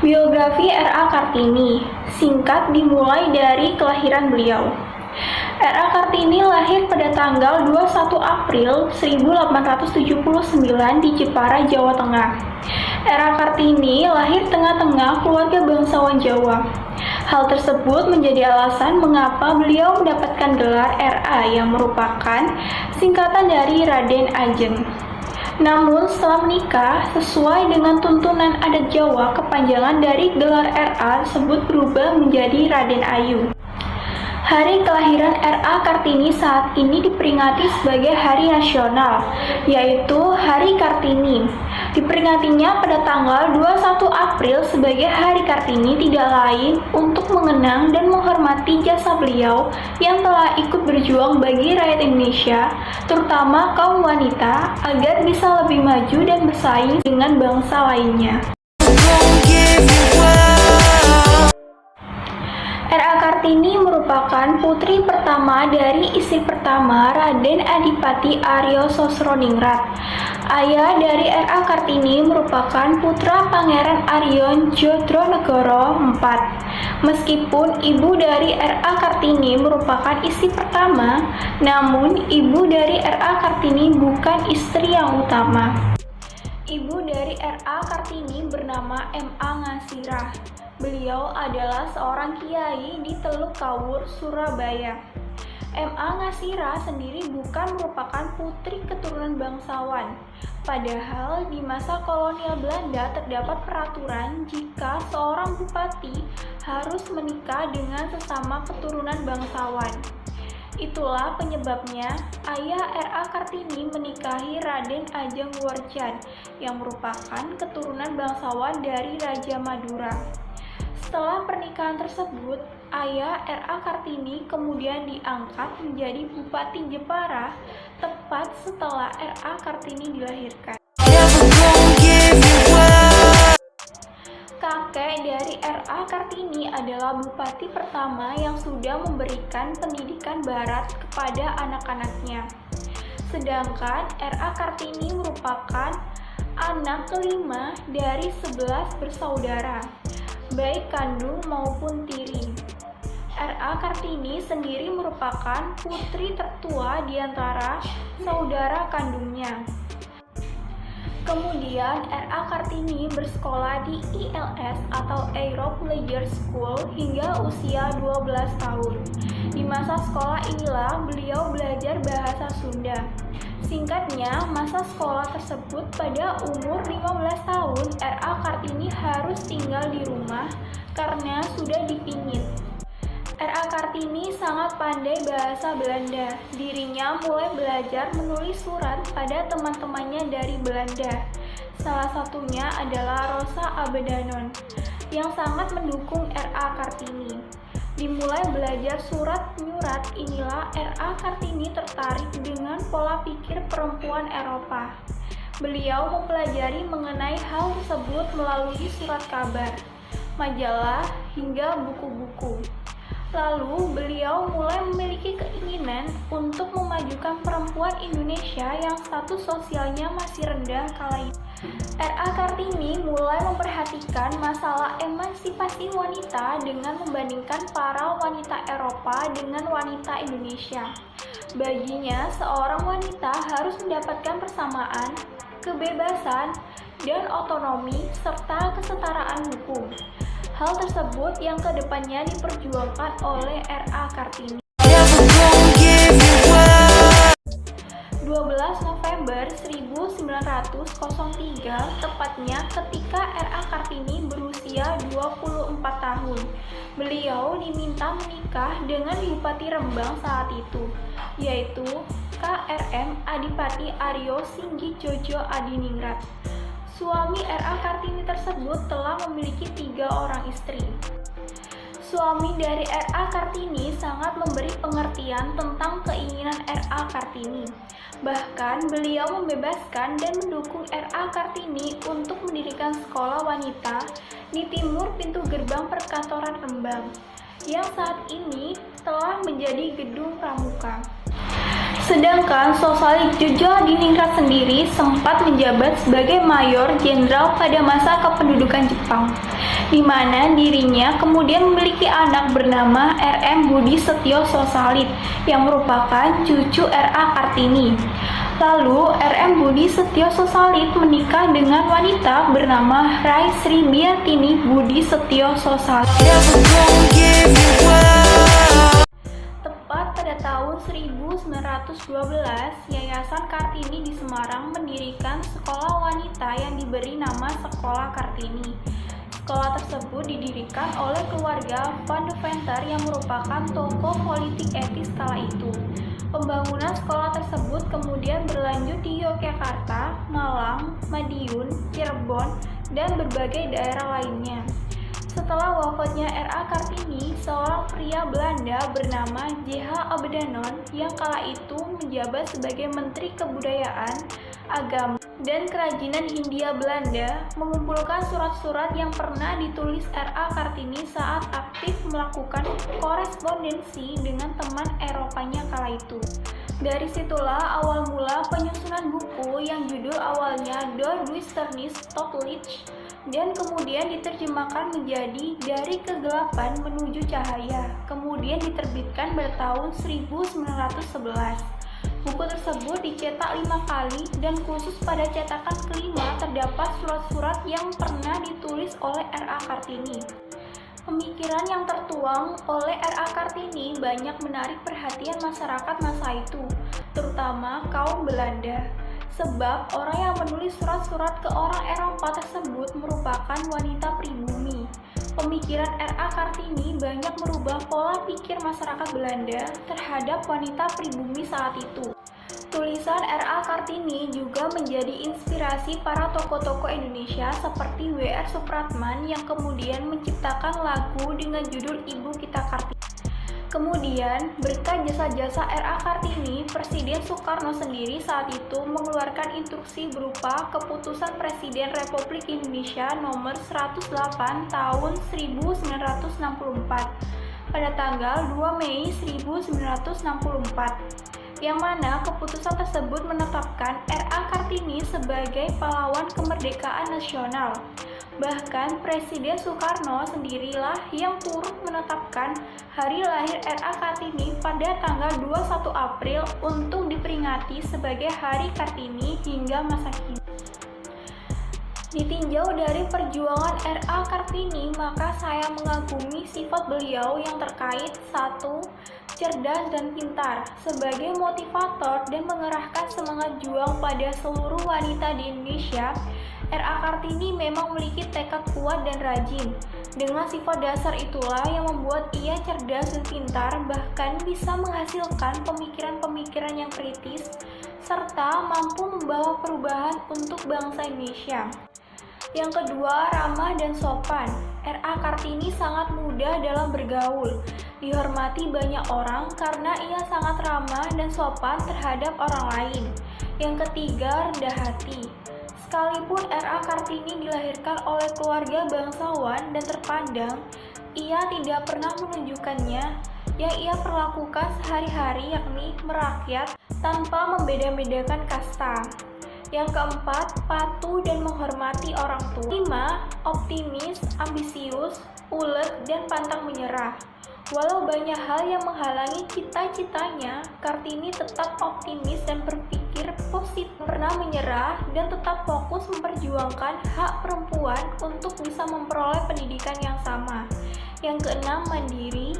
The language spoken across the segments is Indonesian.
Biografi R.A. Kartini, singkat dimulai dari kelahiran beliau. R.A. Kartini lahir pada tanggal 21 April 1879 di Jepara, Jawa Tengah. R.A. Kartini lahir tengah-tengah keluarga bangsawan Jawa. Hal tersebut menjadi alasan mengapa beliau mendapatkan gelar R.A. yang merupakan singkatan dari Raden Ajeng. Namun setelah menikah, sesuai dengan tuntunan adat Jawa, kepanjangan dari gelar R.A. tersebut berubah menjadi Raden Ayu. Hari kelahiran R.A. Kartini saat ini diperingati sebagai hari nasional, yaitu Hari Kartini. Diperingatinya pada tanggal 21 April sebagai Hari Kartini tidak lain untuk mengenang dan menghormati jasa beliau yang telah ikut berjuang bagi rakyat Indonesia, terutama kaum wanita, agar bisa lebih maju dan bersaing dengan bangsa lainnya. R.A. Kartini merupakan putri pertama dari istri pertama Raden Adipati Aryo Sosroningrat. Ayah dari R.A. Kartini merupakan putra Pangeran Aryon Jodronegoro IV. Meskipun ibu dari R.A. Kartini merupakan istri pertama, namun ibu dari R.A. Kartini bukan istri yang utama. Ibu dari R.A. Kartini bernama M.A. Ngasirah. Beliau adalah seorang kiai di Teluk Kawur, Surabaya. M.A. Ngasirah sendiri bukan merupakan putri keturunan bangsawan. Padahal di masa kolonial Belanda terdapat peraturan jika seorang bupati harus menikah dengan sesama keturunan bangsawan. Itulah penyebabnya ayah R.A. Kartini menikahi Raden Ajeng Worjan yang merupakan keturunan bangsawan dari Raja Madura. Setelah pernikahan tersebut, ayah R.A. Kartini kemudian diangkat menjadi Bupati Jepara tepat setelah R.A. Kartini dilahirkan. Kakek dari R.A. Kartini adalah bupati pertama yang sudah memberikan pendidikan barat kepada anak-anaknya. Sedangkan R.A. Kartini merupakan anak kelima dari 11 bersaudara, baik kandung maupun tiri. R.A. Kartini sendiri merupakan putri tertua di antara saudara kandungnya. Kemudian R.A. Kartini bersekolah di ILS atau Europe Leisure School hingga usia 12 tahun. Di masa sekolah inilah beliau belajar bahasa Sunda. Singkatnya, masa sekolah tersebut pada umur 15 tahun R.A. Kartini harus tinggal di rumah karena sudah dipingit. R.A. Kartini sangat pandai bahasa Belanda. Dirinya mulai belajar menulis surat pada teman-temannya dari Belanda. Salah satunya adalah Rosa Abedanon yang sangat mendukung R.A. Kartini. Dimulai belajar surat-menyurat inilah R.A. Kartini tertarik dengan pola pikir perempuan Eropa. Beliau mempelajari mengenai hal tersebut melalui surat kabar, majalah, hingga buku-buku. Lalu beliau mulai memiliki keinginan untuk memajukan perempuan Indonesia yang status sosialnya masih rendah kala itu. R.A. Kartini mulai memperhatikan masalah emansipasi wanita dengan membandingkan para wanita Eropa dengan wanita Indonesia. Baginya, seorang wanita harus mendapatkan persamaan, kebebasan, dan otonomi, serta kesetaraan hukum. Hal tersebut yang kedepannya diperjuangkan oleh R.A. Kartini. 12 November 1903, tepatnya ketika R.A. Kartini berusia 24 tahun, beliau diminta menikah dengan Bupati Rembang saat itu, yaitu K.R.M. Adipati Aryo Singgijojo Adiningrat. Suami R.A. Kartini tersebut telah memiliki 3 orang istri. Suami dari R.A. Kartini sangat memberi pengertian tentang keinginan R.A. Kartini. Bahkan beliau membebaskan dan mendukung R.A. Kartini untuk mendirikan sekolah wanita di timur pintu gerbang perkantoran Rembang, yang saat ini telah menjadi gedung pramuka. Sedangkan Sosialis Jojo-Adiningrat sendiri sempat menjabat sebagai mayor jenderal pada masa kependudukan Jepang, di mana dirinya kemudian memiliki anak bernama R.M. Budi Setio Sosialit yang merupakan cucu R.A. Kartini. Lalu R.M. Budi Setio Sosialit menikah dengan wanita bernama Rai Sri Biatini Budi Setio Sosialit. Tepat pada tahun 1912, Yayasan Kartini di Semarang mendirikan sekolah wanita yang diberi nama Sekolah Kartini. Sekolah tersebut didirikan oleh keluarga Van de Venter yang merupakan tokoh politik etis kala itu. Pembangunan sekolah tersebut kemudian berlanjut di Yogyakarta, Malang, Madiun, Cirebon, dan berbagai daerah lainnya. Setelah wafatnya R.A. Kartini, seorang pria Belanda bernama J.H. Abedanon yang kala itu menjabat sebagai Menteri Kebudayaan, Agama, dan Kerajinan Hindia Belanda mengumpulkan surat-surat yang pernah ditulis R.A. Kartini saat aktif melakukan korespondensi dengan teman Eropanya kala itu. Dari situlah awal mula penyusunan buku yang judul awalnya Door Duisternis tot Licht dan kemudian diterjemahkan menjadi Dari Kegelapan Menuju Cahaya, kemudian diterbitkan pada tahun 1911. Buku tersebut dicetak 5 kali dan khusus pada cetakan kelima terdapat surat-surat yang pernah ditulis oleh R.A. Kartini. Pemikiran yang tertuang oleh R.A. Kartini banyak menarik perhatian masyarakat masa itu, terutama kaum Belanda. Sebab orang yang menulis surat-surat ke orang Eropa tersebut merupakan wanita pribumi. Pemikiran R.A. Kartini banyak merubah pola pikir masyarakat Belanda terhadap wanita pribumi saat itu. Tulisan R.A. Kartini juga menjadi inspirasi para tokoh-tokoh Indonesia seperti W.R. Supratman yang kemudian menciptakan lagu dengan judul Ibu Kita Kartini. Kemudian, berkat jasa-jasa R.A. Kartini, Presiden Soekarno sendiri saat itu mengeluarkan instruksi berupa Keputusan Presiden Republik Indonesia Nomor 108 Tahun 1964 pada tanggal 2 Mei 1964, yang mana keputusan tersebut menetapkan R.A. Kartini sebagai pahlawan kemerdekaan nasional. Bahkan Presiden Soekarno sendirilah yang turut menetapkan hari lahir R.A. Kartini pada tanggal 21 April untuk diperingati sebagai Hari Kartini hingga masa kini. Ditinjau dari perjuangan R.A. Kartini, maka saya mengagumi sifat beliau yang terkait 1. Cerdas dan pintar sebagai motivator dan mengerahkan semangat juang pada seluruh wanita di Indonesia. R.A. Kartini memang memiliki tekad kuat dan rajin. Dengan sifat dasar itulah yang membuat ia cerdas dan pintar, bahkan bisa menghasilkan pemikiran-pemikiran yang kritis, serta mampu membawa perubahan untuk bangsa Indonesia. Yang kedua, ramah dan sopan. R.A. Kartini sangat mudah dalam bergaul, dihormati banyak orang karena ia sangat ramah dan sopan terhadap orang lain. Yang ketiga, rendah hati. Sekalipun R.A. Kartini dilahirkan oleh keluarga bangsawan dan terpandang, ia tidak pernah menunjukkannya yang ia perlakukan sehari-hari, yakni merakyat tanpa membeda-bedakan kasta. Yang keempat, patuh dan menghormati orang tua. 5. Optimis, ambisius, ulet, dan pantang menyerah. Walau banyak hal yang menghalangi cita-citanya, Kartini tetap optimis dan berpikir positif, pernah menyerah, dan tetap fokus memperjuangkan hak perempuan untuk bisa memperoleh pendidikan yang sama. Yang keenam, mandiri.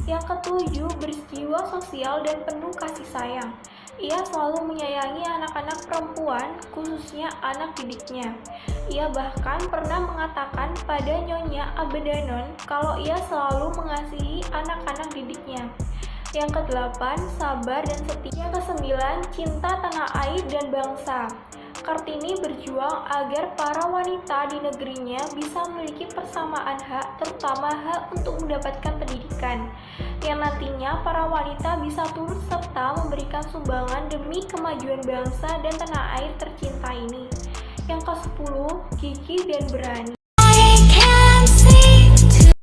Yang ketujuh, berjiwa sosial dan penuh kasih sayang. Ia selalu menyayangi anak-anak perempuan, khususnya anak didiknya. Ia bahkan pernah mengatakan pada Nyonya Abedanon kalau ia selalu mengasihi anak-anak didiknya. Yang kedelapan, sabar dan setia. Yang kesembilan, cinta tanah air dan bangsa. Kartini berjuang agar para wanita di negerinya bisa memiliki persamaan hak, terutama hak untuk mendapatkan pendidikan, yang nantinya para wanita bisa turut serta memberikan sumbangan demi kemajuan bangsa dan tanah air tercinta ini. Yang ke-10, gigih dan berani.